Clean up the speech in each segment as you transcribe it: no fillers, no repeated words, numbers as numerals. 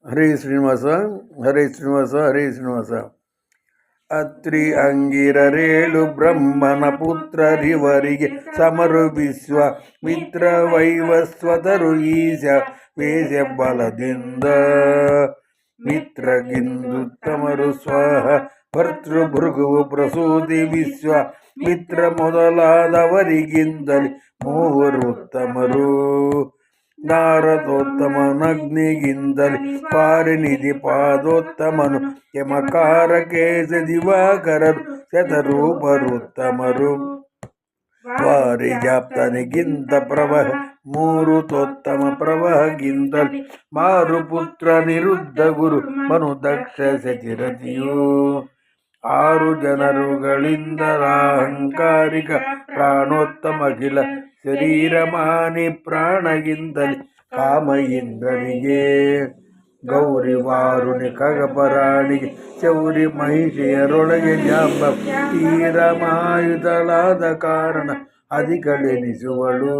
ಹರೇ ಶ್ರೀನಿವಾಸ, ಹರೇ ಶ್ರೀನಿವಾಸ, ಹರೇ ಶ್ರೀನಿವಾಸ. ಅತ್ರಿ ಅಂಗಿರರೇಳು ಬ್ರಹ್ಮನ ಪುತ್ರರಿವರಿಗೆ ಸಮರು ವಿಶ್ವ ಮಿತ್ರ ವೈವಸ್ವತರು ಈಶ ವೇಷ ಬಲದಿಂದ ಮಿತ್ರಗಿಂದುತ್ತಮರು ಸ್ವಹ ಭರ್ತೃ ಭೃಗುವು ಪ್ರಸೂತಿ ವಿಶ್ವ ಮಿತ್ರ ಮೊದಲಾದವರಿಗಿಂದಲೇ ಮೂವರು ನಾರದೋತ್ತಮನಗ್ನಿಗಿಂದಲೇ ಪಾರಿನಿಧಿ ಪಾದೋತ್ತಮನು ಯಮಕಾರ ಕೇಶ ದಿವಾಕರರು ಶತರೂಪರುತ್ತಮರು ವಾರಿಜಾಪ್ತನಿಗಿಂತ ಪ್ರವಹ ಮೂರುತೋತ್ತಮ ಪ್ರವಹಗಿಂತಲೇ ಮಾರುಪುತ್ರ ನಿರುದ್ಧ ಗುರು ಮನು ದಕ್ಷ ಶಚಿರತಿಯು ಆರು ಜನರುಗಳಿಂದ ಅಹಂಕಾರಿಕ ಪ್ರಾಣೋತ್ತಮಗಿಲ ಶರೀರ ಮಾನಿ ಪ್ರಾಣಗಿಂತಲೇ ಕಾಮ ಇಂದ್ರನಿಗೆ ಗೌರಿ ವಾರುಣಿ ಖಗಪರಾಣಿಗೆ ಚೌರಿ ಮಹಿಷಿಯರೊಳಗೆ ಜಾಂಬ ತೀರ ಮಾಯುತಳಾದ ಕಾರಣ ಅಧಿಕಳೆನಿಸುವಳು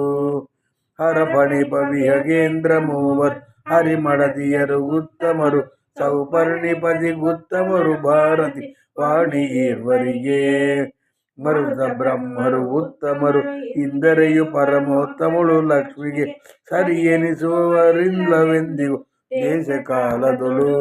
ಹರಪಣಿಪ ವಿಹಗೇಂದ್ರ ಮೂವರು ಹರಿಮಡದಿಯರು ಉತ್ತಮರು ಸೌಪರ್ಣಿಪತಿ ಉತ್ತಮರು ಭಾರತಿ ವಾಣಿ ಈರ್ವರಿಗೆ ಮರುದ ಬ್ರಹ್ಮರು ಉತ್ತಮರು ಇಂದರೆಯು ಪರಮೋತ್ತಮಳು ಲಕ್ಷ್ಮಿಗೆ ಸರಿ ಎನಿಸುವವರಿಲ್ಲವೆಂದಿಗೂ ದೇಶ ಕಾಲದಳು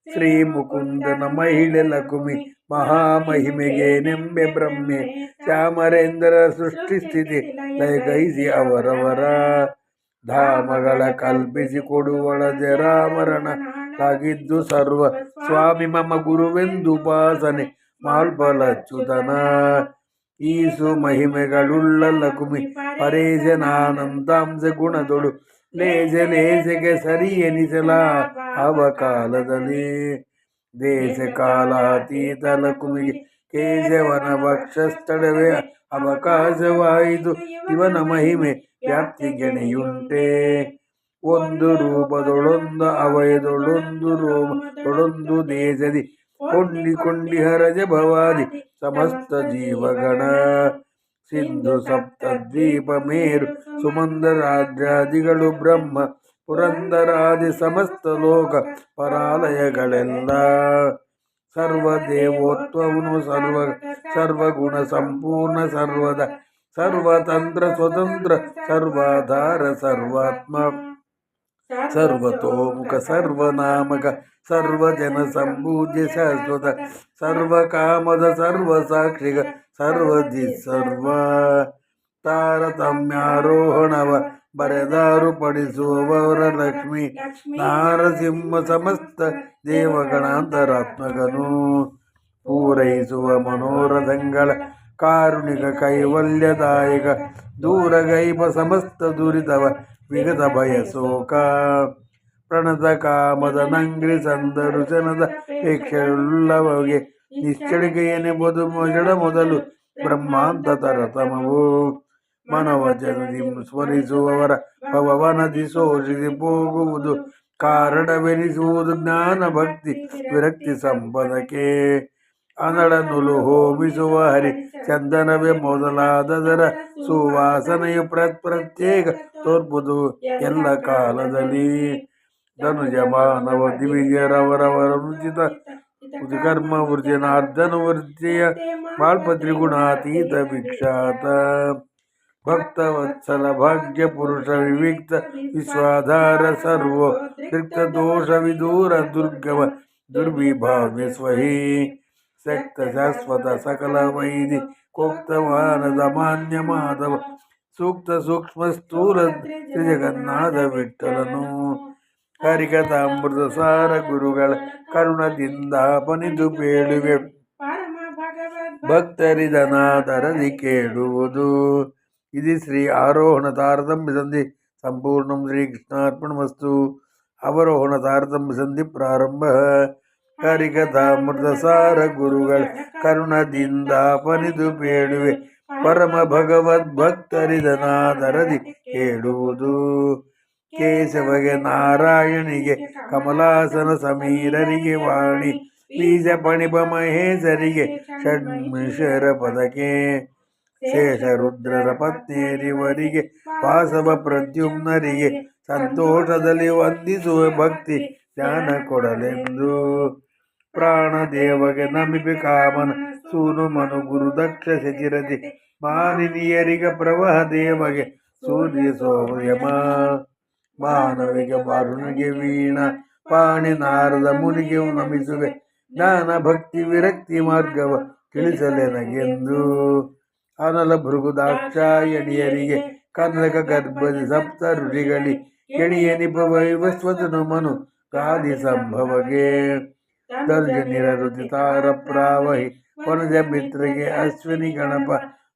ಶ್ರೀ ಮುಕುಂದನ ಮಹಿಳೆ ಲಕುಮಿ ಮಹಾಮಹಿಮೆಗೆ ನೆಂಬೆ ಬ್ರಹ್ಮೆ ಶ್ಯಾಮರೇಂದ್ರ ಸೃಷ್ಟಿ ಸ್ಥಿತಿ ಲಯಗೈಸಿ ಅವರವರ ಧಾಮಗಳ ಕಲ್ಪಿಸಿ ಕೊಡುವಳ ಜರಾಮರಣ ಆಗಿದ್ದು ಸರ್ವ ಸ್ವಾಮಿ ಮಮ ಗುರುವೆಂದು ಉಪಾಸನೆ ಮಾಲ್ಪಲಚ್ಯುತನ ಈಸು ಮಹಿಮೆಗಳುಳ್ಳ ಲಕುಮಿ ಪರೇಶನಾನಂದಾಂಶ ಗುಣದೊಳು ಲೇಸೆಗೆ ಸರಿ ಎನಿಸಲ ಅವಕಾಲದಲ್ಲಿ ದೇಶ ಕಾಲಾತೀತ ಲಕುಮಿಗೆ ಕೇಶವನ ವಕ್ಷಸ್ಥಳವೇ ಅವಕಾಶವಾಯಿತು ಇವನ ಮಹಿಮೆ ವ್ಯಾಪ್ತಿ ಗೆಣೆಯುಂಟೆ ಒಂದು ರೂಪದೊಳೊಂದು ಅವಯದೊಳೊಂದು ರೋಮದೊಳೊಂದು ದೇಶದಿ ಕೊಂಡಿಹರಜ ಭವಾದಿ ಸಮಸ್ತ ಜೀವಗಣ ಸಿಂಧು ಸಪ್ತದ್ವೀಪ ಮೇರು ಸುಮಂದರಾಜ್ಯಾದಿಗಳು ಬ್ರಹ್ಮ ಪುರಂದರಾದಿ ಸಮಸ್ತ ಲೋಕ ಪರಾಲಯಗಳೆಲ್ಲ ಸರ್ವದೇವೋತ್ವನು ಸರ್ವಗುಣ ಸಂಪೂರ್ಣ ಸರ್ವದ ಸರ್ವತಂತ್ರ ಸ್ವತಂತ್ರ ಸರ್ವಾಧಾರ ಸರ್ವಾತ್ಮ ಸರ್ವತೋಮುಖ ಸರ್ವನಾಮಕ ಸರ್ವಜನ ಸಂಪೂಜ್ಯ ಶಾಶ್ವತ ಸರ್ವಕಾಮದ ಸರ್ವಸಾಕ್ಷಿಗ ಸರ್ವದಿ ಸರ್ವ ತಾರತಮ್ಯಾರೋಹಣವ ಬರೆದಾರು ಪಡಿಸುವವರ ಲಕ್ಷ್ಮಿ ನಾರಸಿಂಹ ಸಮಸ್ತ ದೇವಗಣಾಂತರಾತ್ಮಕನು ಪೂರೈಸುವ ಮನೋರಥಗಳ ಕಾರುಣಿಕ ಕೈವಲ್ಯದಾಯಕ ದೂರಗೈಪ ಸಮಸ್ತ ದುರಿತವ ವಿಗತ ಭಯಸೋಕ ಪ್ರಣತ ಕಾಮದ ನಂಗ್ರಿ ಸಂದರುಶನದ ಪೇಕ್ಷೆಯುಳ್ಳವಗೆ ನಿಶ್ಚಳಿಕೆಯೆನೆಂಬುದು ಜಡ ಮೊದಲು ಬ್ರಹ್ಮಾಂತ ತರತಮವು ಮನವಚನದಿ ಸ್ಮರಿಸುವವರ ಭವನದಿ ಶೋಷಿಸಿ ಹೋಗುವುದು ಕಾರಣವೆನಿಸುವುದು ಜ್ಞಾನ ಭಕ್ತಿ ವಿರಕ್ತಿ ಸಂಪದಕ್ಕೆ ಅನಳನುಲು ಹೋಮಿಸುವ ಹರಿ ಚಂದನವೇ ಮೊದಲಾದದರ ಸುವಾಸನೆಯು ಪ್ರತ್ಯೇಕ ತೋರ್ಪುದು ಎಲ್ಲ ಕಾಲದಲ್ಲಿ ಧನುಜ ಮಾನವ ದಿವಿಜರವರವರ ರುಚಿತ ಕರ್ಮ ವೃಜಿನಾರ್ಧನ ವೃತ್ತಿಯ ಮಾಲ್ಪತ್ರಿಗುಣಾತೀತ ವಿಖ್ಯಾತ ಭಕ್ತವತ್ಸಲ ಭಾಗ್ಯ ಪುರುಷ ವಿವಿಕ್ತ ವಿಶ್ವಾಧಾರ ಸರ್ವೋ ತೃಕ್ತ ದೋಷ ವಿದೂರ ದುರ್ಗಮ ದುರ್ವಿಭಾವ್ಯ ಸ್ವಹಿ ಶಕ್ತ ಶಾಶ್ವತ ಸಕಲ ವೈದಿ ಕೋಕ್ತವಾನದ ಮಾನ್ಯ ಮಾಧವ ಸೂಕ್ತ ಸೂಕ್ಷ್ಮ ಸ್ಥೂಲ ತ್ರಿಜಗನ್ನಾಥ ವಿಠಲನು ಹರಿಕಥಾಮೃತ ಸಾರ ಗುರುಗಳ ಕರುಣದಿಂದ ಪನಿದು ಬೇಳುವೆ ಭಕ್ತರಿದನಾದರದಿ ಕೇಳುವುದು ಇದು ಶ್ರೀ ಆರೋಹಣ ತಾರತಮ್ಯ ಸಂಧಿ ಸಂಪೂರ್ಣಂ ಶ್ರೀಕೃಷ್ಣಾರ್ಪಣಮಸ್ತು. ಅವರೋಹಣ ತಾರತಮ್ಯ ಸಂಧಿ ಪ್ರಾರಂಭ. ಹರಿಕಥಾಮೃತ ಸಾರ ಗುರುಗಳ ಕರುಣದಿಂದ ಪನಿದು ಬೇಳುವೆ ಪರಮ ಭಗವದ್ ಭಕ್ತರಿದನಾದರದಿ ಕೇಳುವುದು ಕೇಶವಗೆ ನಾರಾಯಣಿಗೆ ಕಮಲಾಸನ ಸಮೀರರಿಗೆ ವಾಣಿ ಬೀಜ ಪಣಿಪ ಮಹೇಶರಿಗೆ ಷಡ್ಮಿಷರ ಪದಕ್ಕೆ ಶೇಷರುದ್ರರ ಪತ್ನಿಯರಿವರಿಗೆ ವಾಸವ ಪ್ರದ್ಯುಮ್ನರಿಗೆ ಸಂತೋಷದಲ್ಲಿ ವಂದಿಸುವ ಭಕ್ತಿ ಜ್ಞಾನ ಕೊಡಲೆಂದು ಪ್ರಾಣದೇವಗೆ ನಮಿಪೆ ಕಾಮನ ಸೂನು ಮನು ಗುರು ದಕ್ಷ ಶಚಿರತಿ ಮಾನಿನಿಯರಿಗ ಪ್ರವಾಹ ದೇವಗೆ ಸೂರ್ಯ ಸೋಮಯಮ ಮಾನವಿಗೆ ವಾರುಣಿಗೆ ವೀಣ ಪಾಣಿ ನಾರದ ಮುನಿಗೆ ನಮಿಸುವೆ ಜ್ಞಾನ ಭಕ್ತಿ ವಿರಕ್ತಿ ಮಾರ್ಗವ ತಿಳಿಸಲೆನಗೆಂದು ಅನಲ ಭೃಗುದಾಕ್ಷಾಯಣಿಯರಿಗೆ ಕನಕ ಗರ್ಭದಿ ಸಪ್ತ ಋಷಿಗಳಿ ಎಣಿಯನಿಪ ವೈವಸ್ವತನು ಮನು ಕಾದಿ ಸಂಭವಗೆ ದರ್ಜನಿರ ಋತಿ ತಾರ ಪ್ರಾವಹಿ ವನಜ ಮಿತ್ರಿಗೆ ಅಶ್ವಿನಿ ಗಣಪ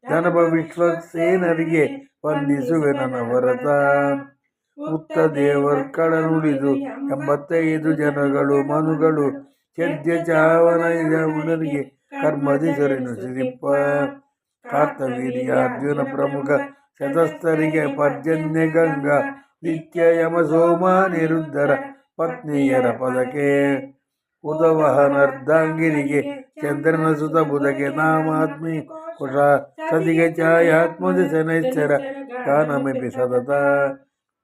ಜನಪ ವಿಶ್ವಸೇನರಿಗೆ ವಂದಿಸುವೆ ನನ್ನ ವರತ ಉತ್ತ ದೇವರ್ ಕಳನುಡಿದು 85 ಜನಗಳು ಮನುಗಳು ಚದ್ಯ ಚಾವನರಿಗೆ ಕರ್ಮದಿ ಸರಿನುಸಿರಿಪ್ಪ ಕಾರ್ತವೀರ್ಯ ಅರ್ಜುನ ಪ್ರಮುಖ ಶತಸ್ಥರಿಗೆ ಪರ್ಜನ್ಯ ಗಂಗಾ ನಿತ್ಯ ಯಮ ಸೋಮ ನಿರುದ್ಧರ ಪತ್ನಿಯರ ಪದಕ್ಕೆ ಉದವಹನರ್ಧಾಂಗಿರಿಗೆ ಚಂದ್ರನ ಸುತ ಬುಧಗೆ ನಾಮಾತ್ಮಿ ಕುಶ ಸತಿಗೆ ಛಾಯಾತ್ಮದ ಶನೈಶ್ಚರ ಕಾನಮಿಪಿ ಸತತ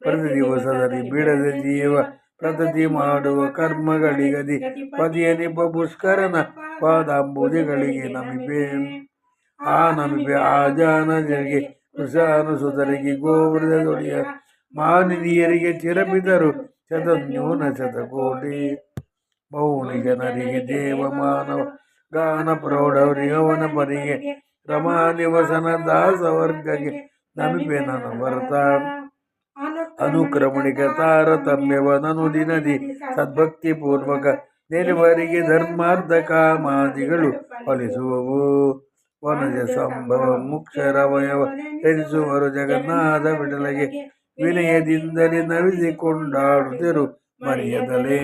ಪ್ರತಿ ದಿವಸದಲ್ಲಿ ಬಿಡದ ಜೀವ ಪ್ರತತಿ ಮಾಡುವ ಕರ್ಮಗಳಿಗದಿ ಪದಿಯ ನಿಪ ಪುಷ್ಕರನ ಪಾದಾಂಬುದಿಗಳಿಗೆ ನಮಿಪೆ ಆ ನಮಿಪೆ ಆಜಾನರಿಗೆ ಕೃಷಾನುಸುತರಿಗೆ ಗೋವೃದೊಡೆಯ ಮಾನಿನಿಯರಿಗೆ ಚಿರಪಿದರು ಶತನ್ಯೂನ ಶತಕೋಟಿ ಮೌನಿ ಜನರಿಗೆ ದೇವ ಮಾನವ ಗಾನ ಪ್ರೌಢವರಿಗೆ ಅವನ ಪರಿಗೆ ರಮಾ ನಿವಸನ ದಾಸವರ್ಗಗೆ ನಮಿಪೆ ನನ್ನ ಭರತ ಅನುಕ್ರಮಣಿಕ ತಾರತಮ್ಯವ ನನುದಿ ನದಿ ಸದ್ಭಕ್ತಿ ಪೂರ್ವಕ ನೆರವರಿಗೆ ಧರ್ಮಾರ್ಥ ಕಾಮಾದಿಗಳು ಫಲಿಸುವವು ವನಜ ಸಂಭವ ಮುಕ್ಷರವಯವ ಧರಿಸುವರು ಜಗನ್ನಾಥ ವಿಠಲಗೆ ವಿನಯದಿಂದಲೇ ನವಿಸಿಕೊಂಡಾಡುತ್ತಿರು ಮರೆಯದಲೇ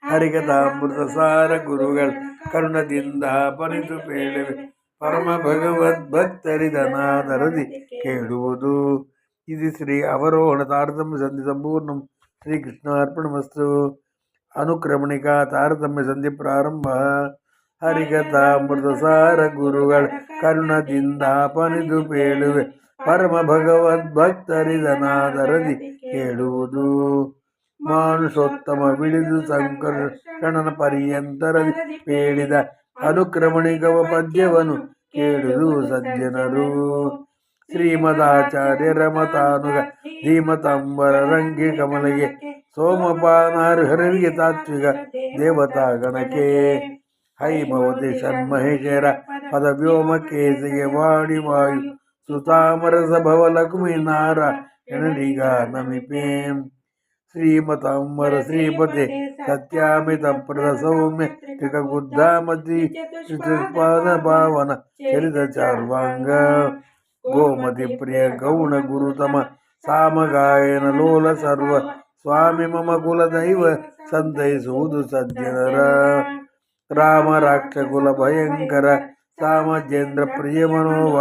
ಹರಿಕಥಾಮೃತ ಸಾರ ಗುರುಗಳ ಕರುಣದಿಂದ ಪನಿತು ಪೇಳುವೆ ಪರಮ ಭಗವದ್ ಭಕ್ತರಿದನಾದರದಿ ಕೇಳುವುದು ಇದು ಶ್ರೀ ಅವರೋಹಣ ತಾರತಮ್ಯ ಸಂಧಿ ಸಂಪೂರ್ಣಂ ಶ್ರೀಕೃಷ್ಣಾರ್ಪಣಮಸ್ತು ಅನುಕ್ರಮಣಿಕಾ ತಾರತಮ್ಯ ಸಂಧಿ ಪ್ರಾರಂಭ ಹರಿಕಥಾಮೃತ ಸಾರ ಗುರುಗಳ ಕರುಣದಿಂದ ಪನಿದು ಪೇಳುವೆ ಪರಮ ಭಗವದ್ ಭಕ್ತರಿದನಾದರದಿ ಕೇಳುವುದು ಮಾನುಷೋತ್ತಮ ಬಿಳಿದು ಸಂಕರ್ಷಣನ ಪರ್ಯಂತರದಿ ಪೇಳಿದ ಅನುಕ್ರಮಣಿಕವ ಪದ್ಯವನ್ನು ಕೇಳುವುದು ಸಜ್ಜನರು ಶ್ರೀಮದಾಚಾರ್ಯರ ಮತಾನುಗ ಧೀಮತಾಂಬರ ರಂಗಿ ಕಮಲಗೆ ಸೋಮಪಾನಾರ್ಹರಿಗೆ ತಾತ್ವಿಕ ದೇವತಾ ಗಣಕ್ಕೆ ಹೈಮವತಿ ಷಣ್ಮಹೇಶರ ಪದ ವ್ಯೋಮ ಕೇಸಿಗೆ ವಾಡಿ ವಾಯು ಸುತಾಮರಸ ಭವ ಲಕ್ಷ್ಮೀ ನಾರಾಯಣನಿಗ ನಮಿಪೆ ಶ್ರೀಮತಾಂಬರ ಶ್ರೀಪತಿ ಸತ್ಯಾಮಿತ ಪ್ರದ ಸೌಮ್ಯ ತ್ರಿಕ ಗುದ್ದಾಮತಿ ಶ್ರೀಪಾದ ಭಾವನ ಚರಿತ ಚಾರ್ವಾಂಗ ಗೋಮತಿ ಪ್ರಿಯ ಗೌಣ ಗುರುತಮ ಸಾಮಗಾಯನ ಲೋಲ ಸರ್ವ ಸ್ವಾಮಿ ಮಮ ಕುಲ ದೈವ ಸಂತೈಸುವುದು ಸಜ್ಜನರ ರಾಮ ರಾಕ್ಷ ಕುಲ ಭಯಂಕರ ಸಾಮಜೇಂದ್ರ ಪ್ರಿಯ ಮನೋವ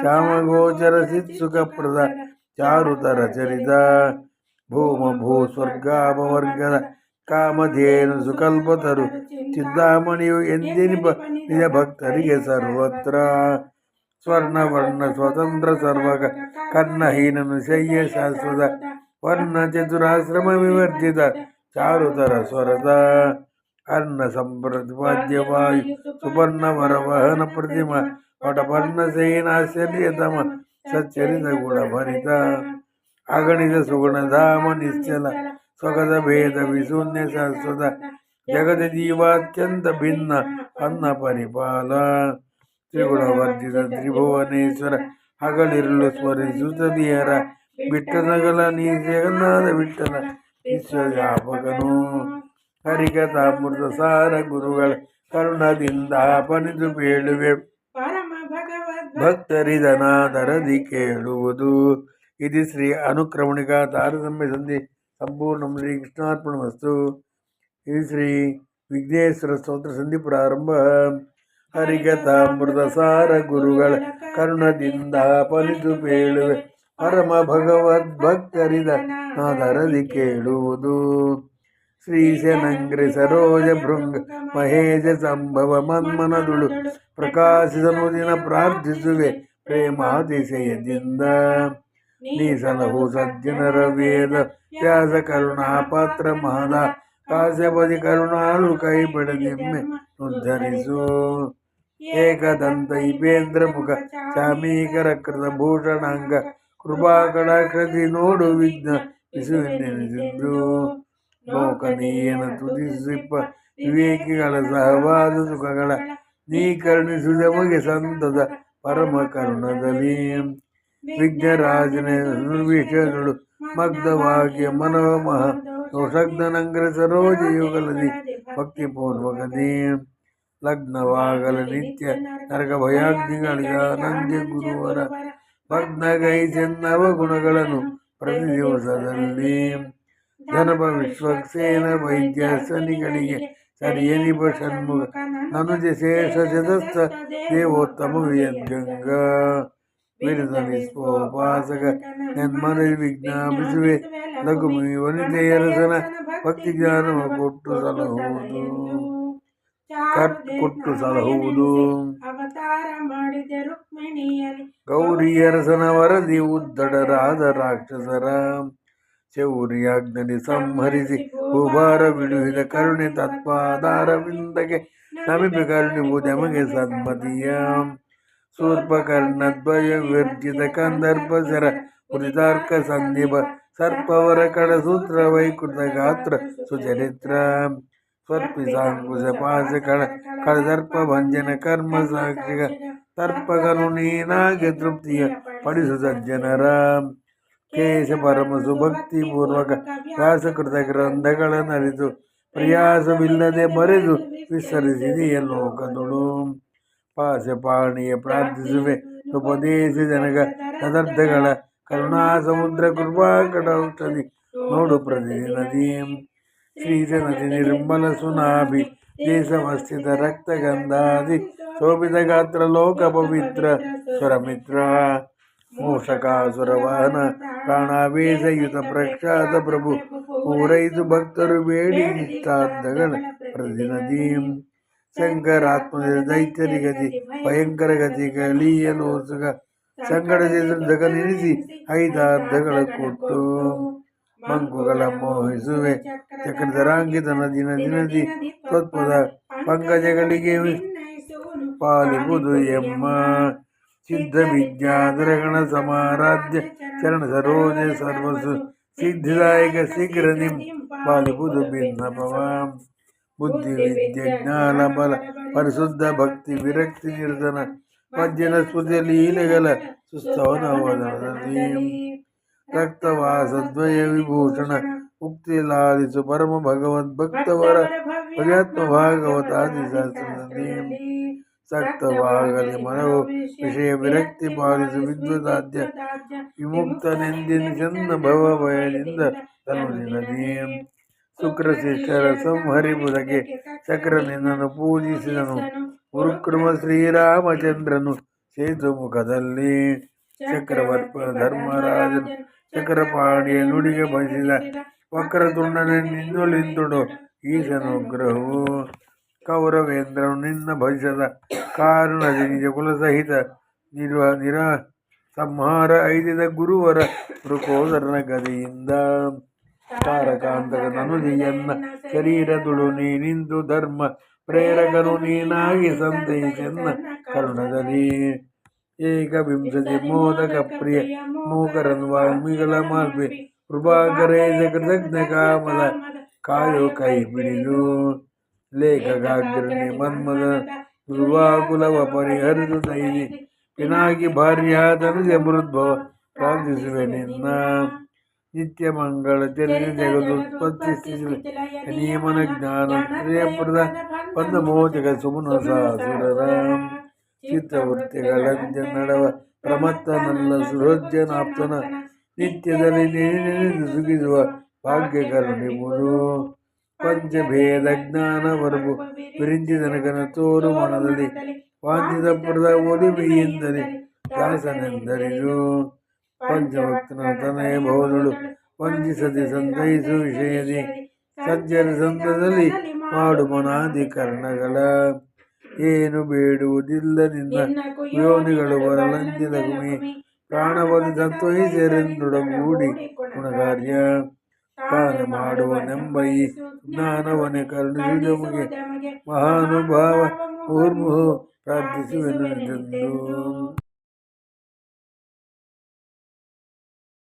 ಶ್ಯಾಮಗೋಚರ ಸಿತ್ಸುಖಪ್ರದ ಚಾರುತರ ಚರಿತ ಭೂಮ ಭೂ ಸ್ವರ್ಗಾಪವರ್ಗದ ಕಾಮಧೇನು ಸುಕಲ್ಪತರು ಚಿದ್ದಾಮಣಿಯು ಎಂದಿನಿಪ ನಿಜ ಭಕ್ತರಿಗೆ ಸರ್ವತ್ರ ಸ್ವರ್ಣವರ್ಣ ಸ್ವತಂತ್ರ ಸರ್ವಕ ಕರ್ಣಹೀನನು ಶಯ್ಯ ಶಾಶ್ವತ ವರ್ಣ ಚತುರಾಶ್ರಮ ವಿವರ್ಜಿತ ಚಾರುತರ ಸ್ವರದ ಅನ್ನ ಸಂಪ್ರತಿಪಾದ್ಯ ವಾಯು ಸುಪರ್ಣ ವರವಹನ ಪ್ರತಿಮ ವಟಪರ್ಣ ಸೇನಾಶ್ಚರ್ಯತಮ ಸಚ್ಚರಿತ ಗುಣಭರಿತ ಅಗಣಿತ ಸುಗುಣಧಾಮ ನಿಶ್ಚಲ ಸ್ವಗತ ಭೇದ ವಿಶೂನ್ಯ ಶಾಶ್ವತ ಜಗದ ಜೀವಾತ್ಯಂತ ಭಿನ್ನ ಅನ್ನ ಪರಿಪಾಲ ತ್ರಿಗುಣವರ್ಜಿತ ತ್ರಿಭುವನೇಶ್ವರ ಹಗಲಿರುಳು ಸ್ಮರಿಸುತ್ತದಿಯರ ಬಿಟ್ಟನಗಲ ನೀ ಜಗನ್ನಾಥ ವಿಠಲ ವಿಶ್ವವ್ಯಾಪಕನು ಹರಿಕಥಾಮೃತ ಸಾರ ಗುರುಗಳ ಕರುಣದಿಂದ ಪನಿದು ಪೇಳುವೆ ಭಕ್ತರಿದನಾದರದಿ ಕೇಳುವುದು ಇದು ಶ್ರೀ ಅನುಕ್ರಮಣಿಕಾ ತಾರತಮ್ಯ ಸಂಧಿ ಸಂಪೂರ್ಣ ಶ್ರೀಕೃಷ್ಣಾರ್ಪಣಮಸ್ತು ಇದು ಶ್ರೀ ವಿಘ್ನೇಶ್ವರ ಸ್ತೋತ್ರ ಸಂಧಿ ಪ್ರಾರಂಭ ಹರಿಕಥಾಮೃತ ಸಾರ ಗುರುಗಳ ಕರುಣದಿಂದ ಪನಿತು ಪೇಳುವೆ ಪರಮ ಭಗವದ್ ಭಕ್ತರಿದ ನಾದರದಿ ಕೇಳುವುದು ಶ್ರೀಶನಂಗ್ರಿ ಸರೋಜ ಭೃಂಗ ಮಹೇಶ ಸಂಭವ ಮನ್ಮನದುಳು ಪ್ರಕಾಶಿಸನು ದಿನ ಪ್ರಾರ್ಥಿಸುವೆ ಪ್ರೇಮಾತಿಶಯದಿಂದ ನೀ ಸಲಹು ಸಜ್ಜನರ ವೇದ ವ್ಯಾಸ ಕರುಣಾ ಪಾತ್ರ ಮಹದ ಕಾಶ್ಯಪದಿ ಕರುಣಾಳು ಕೈ ಬಿಡದೆಮ್ಮೆ ಉದ್ಧರಿಸು. ಏಕದಂತ ಇಬೇಂದ್ರ ಮುಖ ಚಾಮೀಕರ ಕೃತ ಭೂಷಣಾಂಗ ಕೃಪಾ ಕಟಾಕ್ಷತಿ ನೋಡು ವಿಘ್ನ ವಿಸುವೆನೆನೆಸಿದ್ದು. ಲೋಕನೀಯನ ತುದಿಸಿಪ್ಪ ವಿವೇಕಿಗಳ ಸಹವಾದ ಸುಖಗಳ ನೀ ಕರುಣಿಸುವ ಮಗೆ ಸಂತದ ಪರಮ ಕರುಣದಲ್ಲಿ. ವಿಘ್ನರಾಜನ ನಿರ್ವಿಷಗಳು ಮಗ್ಧವಾಗಿ ಮನೋಮಹ ದೋಷಗ್ನಂಗ್ರ ಸರೋಜ ಯುಗಲದಿ ಭಕ್ತಿಪೂರ್ವಕದಿ. ಲಗ್ನವಾಗಲ ನಿತ್ಯ ನರಕ ಭಯಾಗ್ನಿಗಳಿಗೆ ಅನಂತ್ಯ ಗುರುವರ ಭಗ್ನಗೈಸೆನ್ನವ ಗುಣಗಳನ್ನು ಪ್ರತಿ ದಿವಸದಲ್ಲಿ. ಜನಪ ವಿಶ್ವಕ್ಸೇನ ವೈದ್ಯ ಸನಿಗಳಿಗೆ ಸರಿಯನಿಪ ಷಣ್ಮುಖ ನನುಜ ಶೇಷ ಚತಸ್ಥ ದೇವೋತ್ತಮ ವಿಯದ್ಗಂಗ. ವಿರತ ನಿಸ್ಪೋಪಾಸಕ ನೆನ್ಮನದಿ ವಿಜ್ಞಾಪಿಸುವೆ ಲಘುಮಿ ವನಿತೆಯರಸನ ಭಕ್ತಿ ಜ್ಞಾನವ ಕೊಟ್ಟು ಸಲಹುವುದು. ಗೌರಿಯರಸನ ವರದಿ ಉದ್ದಡರಾದ ರಾಕ್ಷಸರ ಶೌರ್ಯಾಗ್ನಿ ಸಂಹರಿಸಿ ಭೂಭಾರ ಬಿಡುವಿದ ಕರುಣೆ ತತ್ಪಾದಾರವಿಂದಕ್ಕೆ ನಮಿಪೆ ಕರುಣಿಬುದೆಮಗೆ ಸನ್ಮತಿಯ. ಶೂರ್ಪಕರ್ಣದ್ವಯ ವಿರ್ಜಿತ ಕಂದರ್ಪಸರ ಉದಿತಾರ್ಕ ಸಂದೀಪ ಸರ್ಪವರ ಕಡಸೂತ್ರ ವೈಕೃತ ಗಾತ್ರ ಸುಚರಿತ್ರ. ಸ್ವರ್ಪಿಸಾಂಕುಶ ಪಾಶ ಕಳದರ್ಪ ಭಂಜನ ಕರ್ಮ ಸಾಕ್ಷಿಗ ತರ್ಪಕನು ನೀನಾಗೆ ತೃಪ್ತಿಯ ಪಡಿಸು ಸಜ್ಜನರ. ಕೇಶ ಪರಮ ಸುಭಕ್ತಿ ಪೂರ್ವಕ ವ್ಯಾಸಕೃತ ಗ್ರಂಥಗಳ ನರಿತು ಪ್ರಯಾಸವಿಲ್ಲದೆ ಬರೆದು ವಿಸ್ತರಿಸಿದೆಯ ಲೋಕದೊಳು. ಪಾಶಪಾಣಿಯ ಪ್ರಾರ್ಥಿಸುವೆ ಉಪದೇಶ ಜನಗ ತದರ್ಥಗಳ ಕರುಣಾ ಸಮುದ್ರ ಕೃಪಾ ಕಟಾಕ್ಷದಿ ನೋಡು ಪ್ರತಿದಿನದಿ. ಶ್ರೀಜನದಿ ನಿರ್ಮಲ ಸುನಾಭಿ ದೇಶಮಸ್ಥಿತ ರಕ್ತಗಂಧಾದಿ ಶೋಭಿತ ಗಾತ್ರ ಲೋಕ ಪವಿತ್ರ ಸ್ವರಮಿತ್ರ. ಮೂಷಕಾಸುರ ವಾಹನ ಪ್ರಾಣಾವೇಶಯುತ ಪ್ರಖ್ಯಾತ ಪ್ರಭು ಪೂರೈಸು ಭಕ್ತರು ಬೇಡಿ ಇಷ್ಟಾರ್ಥಗಳ ಪ್ರತಿನದಿ. ಶಂಕರಾತ್ಮದ ದೈತ್ಯರಿಗತಿ ಭಯಂಕರ ಗತಿ ಕಲಿಯಲೋಸುಗ ಸಂಕಟ ಜಗ ನಿಲ್ಲಿಸಿ ಐದಾರ್ಥಗಳ ಕೊಟ್ಟು. ಮಂಕುಗಳ ಮೋಹಿಸುವೆ ಚಕ್ರಧರಾಂಕಿತ ನದಿನ ದಿನದಿ ತ್ವತ್ಪದ ಪಂಕಜಗಳಿಗೆ ಪಾಲಿಪುದು ಎಮ್ಮ. ಸಿದ್ಧ ವಿದ್ಯಾಧರಗಣ ಸಮಾರಾಧ್ಯ ಚರಣ ಸರೋಜ ಸರ್ವಸು ಸಿದ್ಧಿದಾಯಕ ಶೀಘ್ರ ನಿಂ ಪಾಲಿಪುದು ಭಿನ್ನಪವ. ಬುದ್ಧಿ ವಿದ್ಯೆ ಜ್ಞಾನ ಬಲ ಪರಿಶುದ್ಧ ಭಕ್ತಿ ವಿರಕ್ತಿ ನಿರ್ಧನ ಪದ್ಯನ ಸ್ಮೃತಿಯ ಲೀಲೆಗಳ ಸುಸ್ತವನವದನದಲ್ಲಿ. ರಕ್ತವಾಸದ್ವಯ ವಿಭೂಷಣ ಮುಕ್ತಿ ಲಾಲಿಸು ಪರಮ ಭಗವದ್ ಭಕ್ತವರ ಪರ್ಯಾತ್ಮ ಭಾಗವತಾದಿ ಶಾಸ್ತ್ರದಲ್ಲಿ. ಸಕ್ತವಾಗಲಿ ಮನವು ವಿಷಯ ವಿರಕ್ತಿ ಪಾಲಿಸು ವಿದ್ವದಾದ್ಯ ವಿಮುಕ್ತನೆಂದಿನ ಚಂದ ಭವ ಭಯದಿಂದ ತನುದಿನದಿ. ಶುಕ್ರ ಶಿಷ್ಯರ ಸಂಹರಿಪುದಕ್ಕೆ ಚಕ್ರನಿಂದನು ಪೂಜಿಸಿದನು ಗುರುಕ್ರಮ ಶ್ರೀರಾಮಚಂದ್ರನು ಸೇತು ಮುಖದಲ್ಲಿ. ಚಕ್ರವರ್ಪ ಧರ್ಮರಾಜನು ಚಕ್ರಪಾಣಿಯ ನುಡಿಗೆ ಬಯಸಿದ ವಕ್ರತುಂಡನಿಂದೊಳಿಂದುಡು ಈಶನುಗ್ರಹವು. ಕೌರವೇಂದ್ರನು ನಿನ್ನ ಭಜಿಸದ ಕಾರಣದಿ ನಿಜ ಕುಲಸಹಿತ ನಿರ ಸಂಹಾರ ಐದಿದ ಗುರುವರ ಮೃಕೋದರನ ಗದೆಯಿಂದ. ತಾರಕಾಂತಕ ನನುದಿಯನ್ನ ಶರೀರದುಳು ನೀನಿಂದು ಧರ್ಮ ಪ್ರೇರಕನು ನೀನಾಗಿ ಸಂತೈಸೆನ್ನ ಕರುಣದಲ್ಲಿ. ಏಕವಿಂಶತಿ ಮೋದಕ ಪ್ರಿಯ ಮೂಕರನ್ ವಾಲ್ಮೀಗಳ ಮಾಲ್ಪೆ ಕೃಪಾಕರೇಶ ಕೃತಜ್ಞ ಕಾಮದ ಕಾಯೋ ಕೈ ಬಿಡಿದು. ಲೇಖಕಾಗ್ರಣಿ ಮನ್ಮದ ಧ್ರುವಾಕುಲವ ಪರಿಹರಿದು ದೈನಿ ಪಿನಾಗಿ ಭಾರ್ಯಾತನುಜ ಮೃದ್ಭವ ಪ್ರಾರ್ಥಿಸುವೆ ನಿನ್ನ. ನಿತ್ಯ ಮಂಗಳ ತೆರೆದು ಜಗದುತ್ಪತ್ತಿ ನಿಯಮನ ಜ್ಞಾನ ತ್ರಯಪ್ರದ ಬಂದ ಮೋಚಕ ಸುಮನ ಸಾಸುರರ. ಚಿತ್ತವೃತ್ತಿಗಳಂಜ ನಡವ ಪ್ರಮತ್ತ ನನ್ನ ಸುಹೃಜ್ಜನಾಪ್ತನ ನಿತ್ಯದಲ್ಲಿ ನೆನೆದು ಸುಗಿಸುವ ಭಾಗ್ಯ ಕರುಣಿಬುದು. ಪಂಚಭೇದ ಜ್ಞಾನ ವರಬು ವಿರಿಂಚಿದನಕನ ತೋರು ಮನದಲ್ಲಿ ವಾಂಚಿತ ಪುರದ ಒಲಿಮೆಯಿಂದಲೇ ದಾಸನೆಂದರಿದು. ಪಂಚಭಕ್ತನ ತನಯ ಬಹುದಳು ವಂಚಿಸದೆ ಸಂತೈಸು ವಿಷಯದಿ ಸಜ್ಜನ ಸಂತದಲ್ಲಿ ಮಾಡು ಮನಾದಿ ಕರ್ಣಗಳ. ಏನು ಬೇಡುವುದಿಲ್ಲ ನಿನ್ನ ಯೋನಿಗಳು ಬರಲಂಚಿದ ಗುಮಿ ಪ್ರಾಣವನ್ನು ತತ್ವಹಿಸರೆಂದೊಡಗೂಡಿ ಗುಣಕಾರ್ಯ ತಾನು ಮಾಡುವನೆಂಬ ಈ ಜ್ಞಾನವನೆ ಕರುಣಿಸಿದ ನಮಗೆ ಮಹಾನುಭಾವ ಊರ್ಮುಹು ಪ್ರಾರ್ಥಿಸುವೆನು.